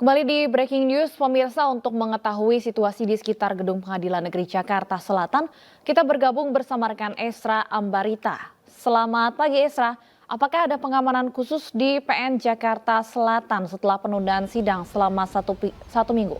Kembali di Breaking News, pemirsa, untuk mengetahui situasi di sekitar Gedung Pengadilan Negeri Jakarta Selatan, kita bergabung bersama rekan Esra Ambarita. Selamat pagi Esra, apakah ada pengamanan khusus di PN Jakarta Selatan setelah penundaan sidang selama satu minggu?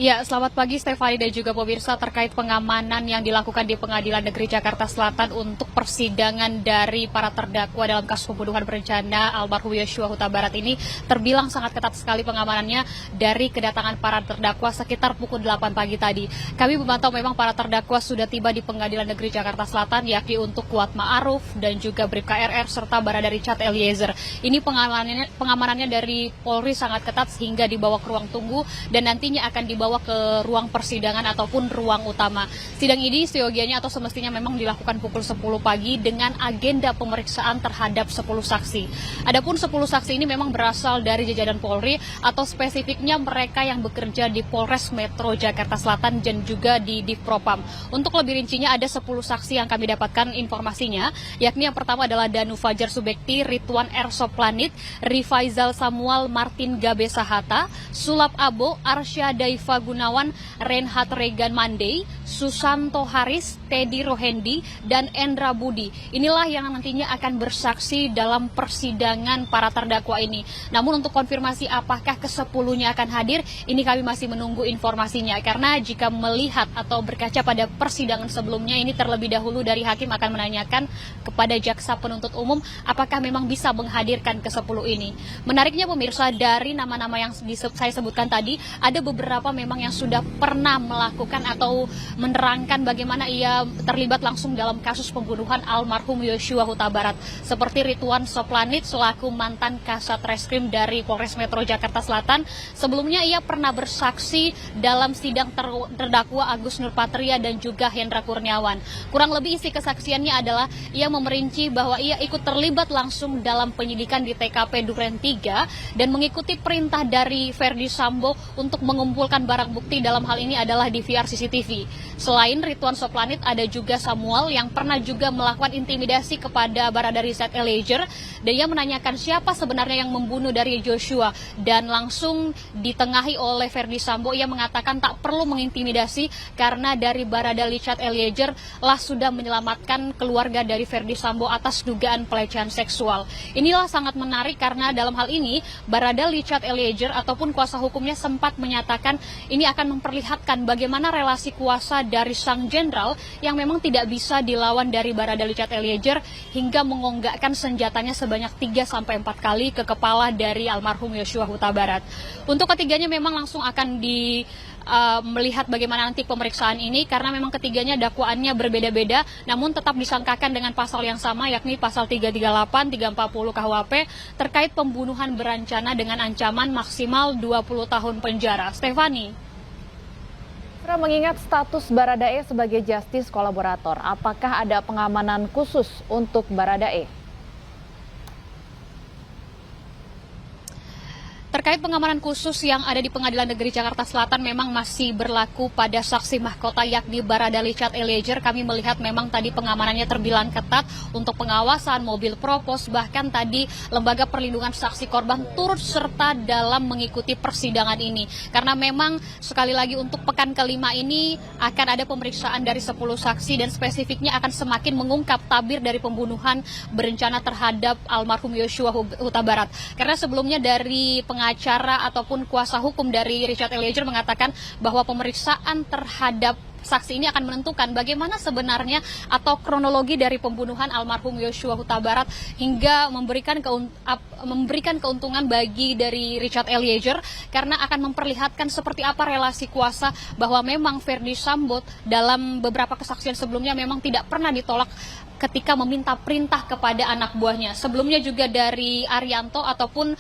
Ya, selamat pagi Stefani dan juga pemirsa. Terkait pengamanan yang dilakukan di Pengadilan Negeri Jakarta Selatan untuk persidangan dari para terdakwa dalam kasus pembunuhan berencana almarhum Yosua Huta Barat ini terbilang sangat ketat sekali pengamanannya dari kedatangan para terdakwa sekitar pukul 8 pagi tadi. Kami memantau memang para terdakwa sudah tiba di Pengadilan Negeri Jakarta Selatan, yakni untuk Kuat Ma'aruf dan juga Bribka RR serta Barada Richard Eliezer. Ini pengamanannya dari Polri sangat ketat sehingga dibawa ke ruang tunggu dan nantinya akan dibawa ke ruang persidangan ataupun ruang utama. Sidang ini seyogianya atau semestinya memang dilakukan pukul 10 pagi dengan agenda pemeriksaan terhadap 10 saksi. Adapun 10 saksi ini memang berasal dari jajaran Polri atau spesifiknya mereka yang bekerja di Polres Metro Jakarta Selatan dan juga di Divpropam. Untuk lebih rincinya ada 10 saksi yang kami dapatkan informasinya, yakni yang pertama adalah Danu Fajar Subekti, Ridwan R. Soplanit, Rifaizal Samuel, Martin Gabesa Hatta, Sulap Abo, Arsya Daifa Gunawan, Renhat Regan Mandey, Susanto Haris, Teddy Rohendi, dan Endra Budi. Inilah yang nantinya akan bersaksi dalam persidangan para terdakwa ini. Namun untuk konfirmasi apakah ke-10-nya akan hadir, ini kami masih menunggu informasinya. Karena jika melihat atau berkaca pada persidangan sebelumnya, ini terlebih dahulu dari hakim akan menanyakan kepada jaksa penuntut umum apakah memang bisa menghadirkan ke-10 ini. Menariknya pemirsa, dari nama-nama yang saya sebutkan tadi, ada beberapa memang yang sudah pernah melakukan atau menerangkan bagaimana ia terlibat langsung dalam kasus pembunuhan almarhum Yosua Huta Barat. Seperti Ridwan Soplanit selaku mantan Kasat Reskrim dari Polres Metro Jakarta Selatan. Sebelumnya ia pernah bersaksi dalam sidang terdakwa Agus Nurpatria dan juga Hendra Kurniawan. Kurang lebih isi kesaksiannya adalah ia memerinci bahwa ia ikut terlibat langsung dalam penyidikan di TKP Duren 3 dan mengikuti perintah dari Verdi Sambo untuk mengumpulkan barang bukti, dalam hal ini adalah DVR CCTV. Selain Ridwan Soplanit, ada juga Samuel yang pernah juga melakukan intimidasi kepada Barada Richard Eliezer dan ia menanyakan siapa sebenarnya yang membunuh dari Joshua, dan langsung ditengahi oleh Verdi Sambo. Ia mengatakan tak perlu mengintimidasi karena dari Barada Richard Eliezer lah sudah menyelamatkan keluarga dari Verdi Sambo atas dugaan pelecehan seksual. Inilah sangat menarik karena dalam hal ini Barada Richard Eliezer ataupun kuasa hukumnya sempat menyatakan ini akan memperlihatkan bagaimana relasi kuasa dari sang jenderal yang memang tidak bisa dilawan dari Barada Richard Eliezer hingga mengonggakkan senjatanya sebanyak 3-4 kali ke kepala dari almarhum Yosua Huta Barat. Untuk ketiganya memang langsung akan melihat bagaimana nanti pemeriksaan ini karena memang ketiganya dakwaannya berbeda-beda namun tetap disangkakan dengan pasal yang sama, yakni pasal 338, 340 KUHP terkait pembunuhan berencana dengan ancaman maksimal 20 tahun penjara. Stefani. Mengingat status Baradae sebagai justice kolaborator, apakah ada pengamanan khusus untuk Baradae? Terkait pengamanan khusus yang ada di Pengadilan Negeri Jakarta Selatan memang masih berlaku pada saksi mahkota yakni Barada Richard Eliezer. Kami melihat memang tadi pengamanannya terbilang ketat untuk pengawasan mobil propos, bahkan tadi Lembaga Perlindungan Saksi Korban turut serta dalam mengikuti persidangan ini. Karena memang sekali lagi untuk pekan kelima ini akan ada pemeriksaan dari 10 saksi dan spesifiknya akan semakin mengungkap tabir dari pembunuhan berencana terhadap almarhum Yosua Huta Barat. Karena sebelumnya dari pengacara ataupun kuasa hukum dari Richard Eliezer mengatakan bahwa pemeriksaan terhadap saksi ini akan menentukan bagaimana sebenarnya atau kronologi dari pembunuhan almarhum Yosua Huta Barat hingga memberikan keuntungan bagi dari Richard Eliezer karena akan memperlihatkan seperti apa relasi kuasa bahwa memang Verdi Sambo dalam beberapa kesaksian sebelumnya memang tidak pernah ditolak ketika meminta perintah kepada anak buahnya. Sebelumnya juga dari Arianto ataupun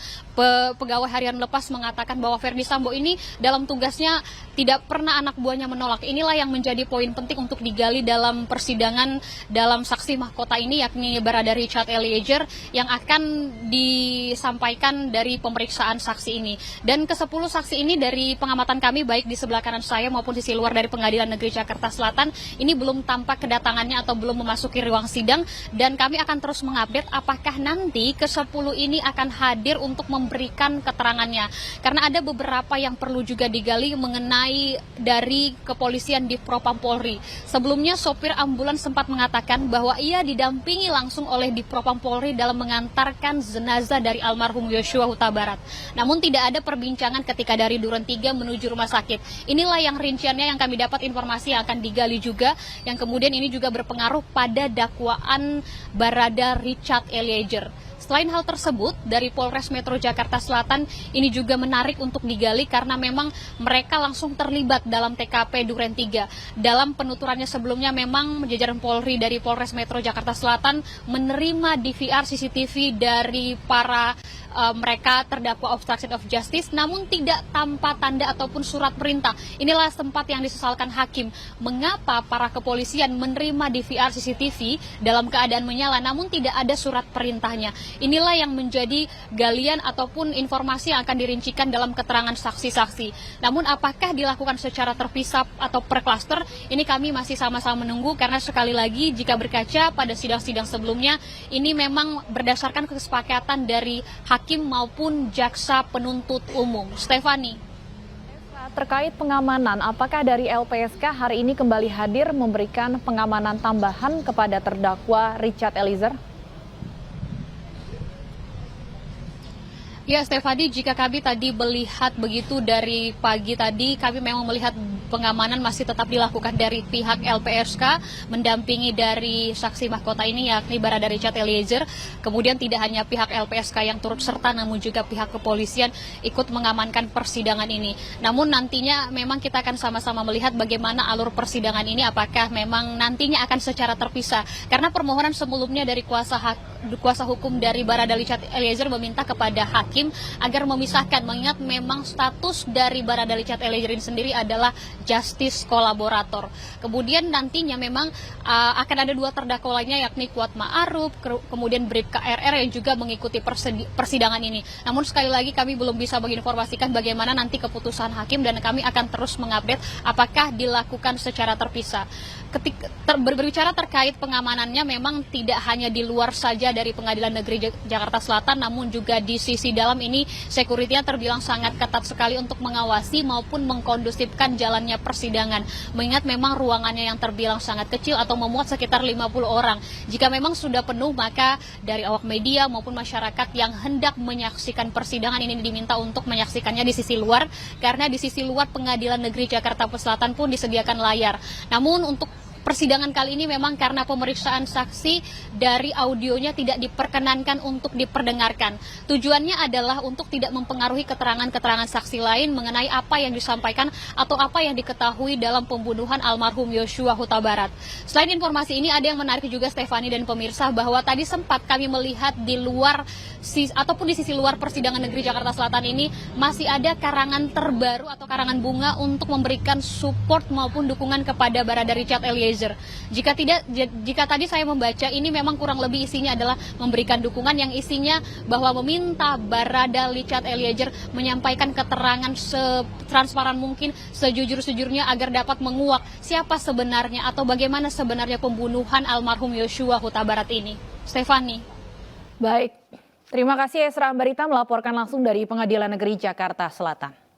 pegawai harian lepas mengatakan bahwa Verdi Sambo ini dalam tugasnya tidak pernah anak buahnya menolak. Inilah yang menjadi poin penting untuk digali dalam persidangan dalam saksi saksi mahkota ini, yakni Barada Richard Eliezer, yang akan disampaikan dari pemeriksaan saksi ini. Dan ke-10 saksi ini dari pengamatan kami, baik di sebelah kanan saya maupun sisi luar dari Pengadilan Negeri Jakarta Selatan, ini belum tampak kedatangannya atau belum memasuki ruang sidang, dan kami akan terus mengupdate apakah nanti ke-10 ini akan hadir untuk memberikan keterangannya. Karena ada beberapa yang perlu juga digali mengenai dari kepolisian di Propam Polri. Sebelumnya sopir ambulans sempat mengatakan bahwa ia didampingi langsung oleh di Propam Polri dalam mengantarkan jenazah dari almarhum Yosua Huta Barat. Namun tidak ada perbincangan ketika dari Duren 3 menuju rumah sakit. Inilah yang rinciannya yang kami dapat, informasi yang akan digali juga, yang kemudian ini juga berpengaruh pada dakwaan Barada Richard Eliezer. Selain hal tersebut, dari Polres Metro Jakarta Selatan ini juga menarik untuk digali karena memang mereka langsung terlibat dalam TKP Duren 3. Dalam penuturannya sebelumnya memang jajaran Polri dari Polres Metro Jakarta Selatan menerima DVR CCTV dari para mereka terdakwa obstruction of justice, namun tidak tanpa tanda ataupun surat perintah. Inilah tempat yang disesalkan hakim. Mengapa para kepolisian menerima DVR CCTV dalam keadaan menyala namun tidak ada surat perintahnya? Inilah yang menjadi galian ataupun informasi yang akan dirincikan dalam keterangan saksi-saksi. Namun apakah dilakukan secara terpisah atau per klaster? Ini kami masih sama-sama menunggu, karena sekali lagi jika berkaca pada sidang-sidang sebelumnya, ini memang berdasarkan kesepakatan dari hakim maupun jaksa penuntut umum. Stefani. Terkait pengamanan, apakah dari LPSK hari ini kembali hadir memberikan pengamanan tambahan kepada terdakwa Richard Eliezer? Ya, Stefani, jika kami tadi melihat begitu dari pagi tadi, kami memang melihat pengamanan masih tetap dilakukan dari pihak LPSK, mendampingi dari saksi mahkota ini, yakni Barada Richard Eliezer. Kemudian tidak hanya pihak LPSK yang turut serta, namun juga pihak kepolisian ikut mengamankan persidangan ini. Namun nantinya memang kita akan sama-sama melihat bagaimana alur persidangan ini, apakah memang nantinya akan secara terpisah. Karena permohonan sebelumnya dari kuasa hukum dari Barada Richard Eliezer meminta kepada hakim agar memisahkan, mengingat memang status dari Barada Richard Eliezer ini sendiri adalah justice kolaborator. Kemudian nantinya memang akan ada 2 terdakwa lainnya, yakni Kuat Ma'aruf, kemudian Bribka RR yang juga mengikuti persidangan ini. Namun sekali lagi kami belum bisa menginformasikan bagaimana nanti keputusan hakim, dan kami akan terus mengupdate apakah dilakukan secara terpisah. Berbicara terkait pengamanannya, memang tidak hanya di luar saja dari Pengadilan Negeri Jakarta Selatan, namun juga di sisi dalam ini security-nya terbilang sangat ketat sekali untuk mengawasi maupun mengkondusifkan jalannya persidangan. Mengingat memang ruangannya yang terbilang sangat kecil atau memuat sekitar 50 orang. Jika memang sudah penuh, maka dari awak media maupun masyarakat yang hendak menyaksikan persidangan ini diminta untuk menyaksikannya di sisi luar, karena di sisi luar Pengadilan Negeri Jakarta Selatan pun disediakan layar. Namun untuk persidangan kali ini memang karena pemeriksaan saksi dari audionya tidak diperkenankan untuk diperdengarkan. Tujuannya adalah untuk tidak mempengaruhi keterangan-keterangan saksi lain mengenai apa yang disampaikan atau apa yang diketahui dalam pembunuhan almarhum Yosua Huta Barat. Selain informasi ini, ada yang menarik juga, Stefani dan pemirsa, bahwa tadi sempat kami melihat di luar ataupun di sisi luar persidangan negeri Jakarta Selatan ini masih ada karangan terbaru atau karangan bunga untuk memberikan support maupun dukungan kepada Barada Richard Eliezer. Jika tadi saya membaca, ini memang kurang lebih isinya adalah memberikan dukungan yang isinya bahwa meminta Barada Richard Eliezer menyampaikan keterangan setransparan mungkin, sejujur-jujurnya, agar dapat menguak siapa sebenarnya atau bagaimana sebenarnya pembunuhan almarhum Yosua Huta Barat ini. Stefani. Baik, terima kasih Esra Ambarita melaporkan langsung dari Pengadilan Negeri Jakarta Selatan.